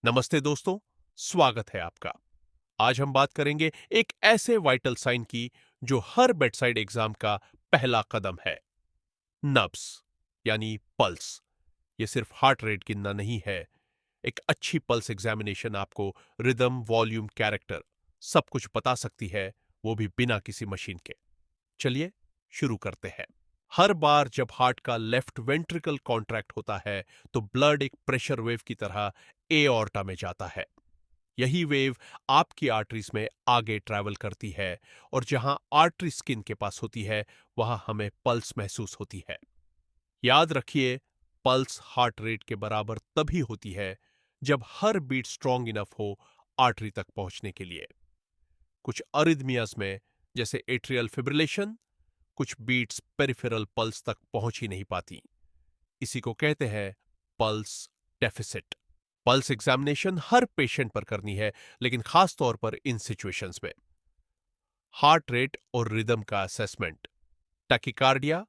नमस्ते दोस्तों, स्वागत है आपका। आज हम बात करेंगे एक ऐसे वाइटल साइन की जो हर बेडसाइड एग्जाम का पहला कदम है। नब्स यानी पल्स। ये सिर्फ हार्ट रेट गिनना नहीं है। एक अच्छी पल्स एग्जामिनेशन आपको रिदम, वॉल्यूम, कैरेक्टर सब कुछ बता सकती है, वो भी बिना किसी मशीन के। चलिए शुरू करते हैं। हर बार जब हार्ट का लेफ्ट वेंट्रिकल कॉन्ट्रैक्ट होता है तो ब्लड एक प्रेशर वेव की तरह एओर्टा में जाता है। यही वेव आपकी आर्टरीज में आगे ट्रैवल करती है और जहां आर्टरी स्किन के पास होती है वहां हमें पल्स महसूस होती है। याद रखिए, पल्स हार्ट रेट के बराबर तभी होती है जब हर बीट स्ट्रांग इनफ हो आर्टरी तक पहुंचने के लिए। कुछ अरिदमियास में, जैसे एट्रियल फिब्रिलेशन, कुछ बीट्स पेरिफेरल पल्स तक पहुंच ही नहीं पाती। इसी को कहते हैं पल्स डेफिसिट। पल्स एग्जामिनेशन हर पेशेंट पर करनी है, लेकिन खास तौर पर इन सिचुएशंस में। हार्ट रेट और रिदम का assessment, tachycardia,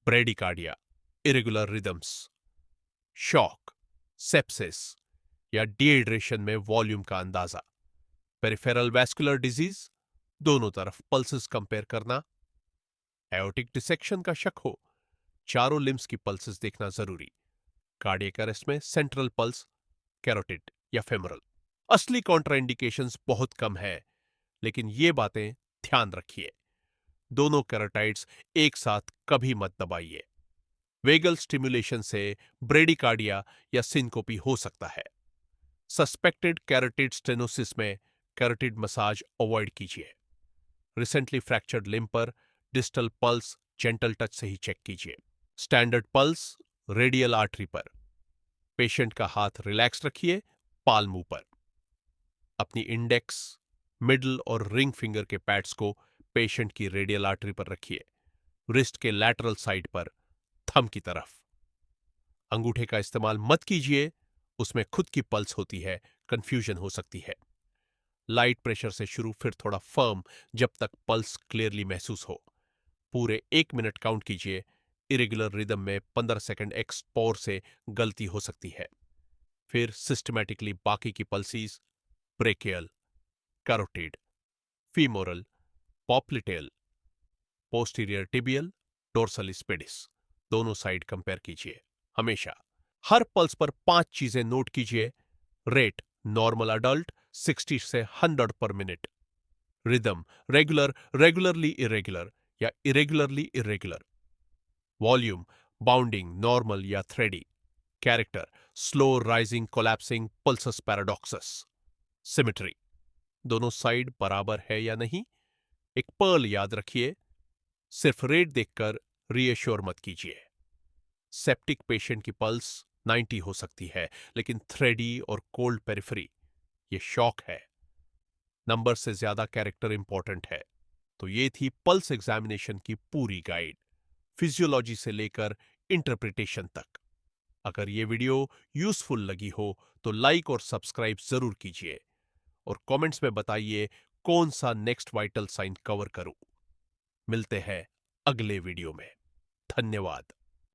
bradycardia, irregular rhythms, shock, sepsis या डिहाइड्रेशन में वॉल्यूम का अंदाजा, पेरिफेरल वैस्कुलर डिजीज, दोनों तरफ पल्सेस कंपेयर करना, एओर्टिक डिसेक्शन का शक हो, चारों लिम्स की पल्सेस देखना जरूरी। कार्डियक अरेस्ट में सेंट्रल पल्स, कैरोटिड या फेमरल। असली कॉन्ट्राइंडिकेशंस बहुत कम है, लेकिन ये बातें ध्यान रखिए। दोनों कैरोटाइड्स एक साथ कभी मत दबाइए। वेगल स्टिमुलेशन से ब्रेडिकार्डिया या सिंकोपी हो सकता है। सस्पेक्टेड कैरोटिड स्टेनोसिस में कैरोटिड मसाज अवॉइड कीजिए। रिसेंटली फ्रैक्चर्ड लिम्ब पर डिस्टल पल्स जेंटल टच से ही चेक कीजिए। स्टैंडर्ड पल्स रेडियल आर्टरी पर। पेशेंट का हाथ रिलैक्स रखिए, पाल्म ऊपर। अपनी इंडेक्स, मिडल और रिंग फिंगर के पैड्स को पेशेंट की रेडियल आर्टरी पर रखिए, रिस्ट के लैटरल साइड पर, थंब की तरफ। अंगूठे का इस्तेमाल मत कीजिए, उसमें खुद की पल्स होती है, कंफ्यूजन हो सकती है। लाइट प्रेशर से शुरू, फिर थोड़ा फर्म, जब तक पल्स क्लियरली महसूस हो। पूरे 1 मिनट काउंट कीजिए। इरेगुलर रिदम में 15 सेकंड एक्सपोर से गलती हो सकती है। फिर सिस्टमैटिकली बाकी की pulses, brachial, carotid, femoral, popliteal, posterior tibial, dorsalis pedis, दोनों साइड कंपेयर कीजिए। हमेशा हर पल्स पर 5 चीजें नोट कीजिए। रेट नॉर्मल अडल्ट 60 से 100 पर minute. Rhythm regular, regularly irregular या irregularly irregular. Volume bounding, normal या thready. Character slow rising, collapsing, pulsus paradoxus. Symmetry दोनों साइड बराबर है या नहीं। एक पर्ल याद रखिए, सिर्फ रेट देखकर रीएश्योर मत कीजिए। सेप्टिक पेशेंट की पल्स 90 हो सकती है, लेकिन थ्रेडी और कोल्ड पेरिफेरी, ये शॉक है। नंबर से ज्यादा कैरेक्टर इंपॉर्टेंट है। तो ये थी पल्स एग्जामिनेशन की पूरी गाइड, फिजियोलॉजी से लेकर इंटरप्रिटेशन तक। अगर ये वीडियो यूजफुल लगी हो तो लाइक और सब्सक्राइब जरूर कीजिए और कमेंट्स में बताइए कौन सा नेक्स्ट वाइटल साइन कवर करूं। मिलते हैं अगले वीडियो में। धन्यवाद।